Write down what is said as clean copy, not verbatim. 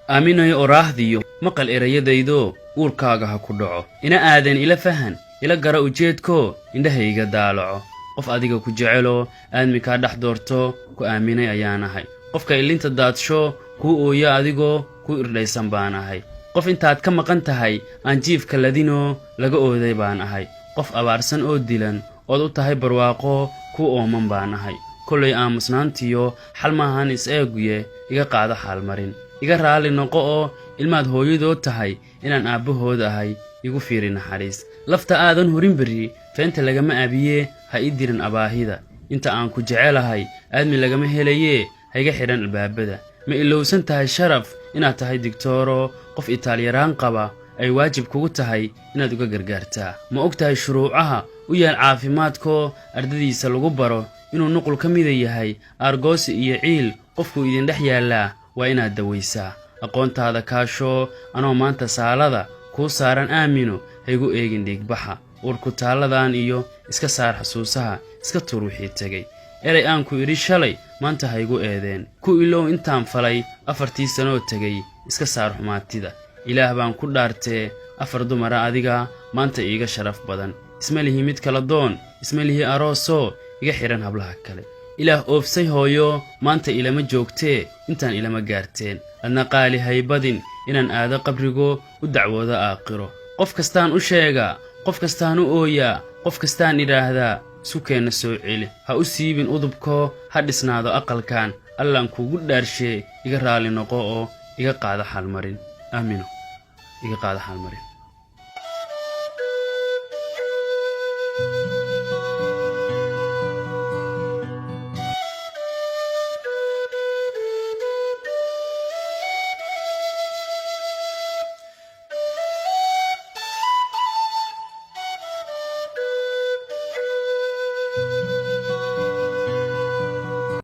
aaminay oraahdiyo maqal erayadaydo uurkaaga ha ku dhaco ina aadan ila fahan ila gara ujeedko indhahayga daalaco qof adiga ku jecelo aadmi ka dhex doorto ku aaminay ayaan ahay qofka ilinta daadsho ku ooya adigoo ku irdhaysan baan ahay qof intaad ka maqan tahay aan jiifka ladino laga ooday baan ahay qof abaarsan oo dilan ood u tahay barwaaqo ku ooman baan ahay kollay aamusnaantiyo xal maahan is-eeguye iga qaada xaalmarin iga raali noqo oo ilmaad hooyadood tahay inaan aabbahood ahay igu fiiri naxariis lafta aadan horin beri feenta lagama abiye ha ii dirin abaahida inta aan ku jecelahay aadmi lagama helaye ha iga xidhan albaabada ma ilowsan tahay sharaf inaad tahay digtooro qof itaalyaraan qaba ay waajib kugu tahay inaad uga gargaartaa ma og tahay shuruucaha u yaal caafimaadkoo ardadiisa lagu baro inuu nuqul ka mida yahay aargoosi iyo ciil qofkuu idin dhex yaallaa waa inaad dawaysaa aqoontaada kaashoo anoo maanta saalada kuu saaran aamino haygu eegin dhiigbaxa uurku taalladan iyo iska saar xasuusaha iska tuur wixii tegey eray aan ku idhi shalay maanta haygu eedeen ku ilow intaan falay 4 sanoo tegey iska saar xumaatida ilaah baan ku dhaartee 4 dumara adiga maanta iiga sharaf badan isma lihi mid kala doon isma lihi aroosoo iga xidhan hablaha kale ilaah oofsay hooyo maanta ilama joogtee intaan ilama gaarteen adna qaali haybadin inaan aado qabrigo u dacwooda aakhiro qof kastaan u sheegaa qof kastaan u ooyaa qof kastaan idhaahdaa sukeenna soo celi ha u siibin udubkoo ha dhisnaado aqalkan allaan kugu dhaarshee iga raali noqo oo iga qaada xaalmarin aamino iga qaada xaalmarin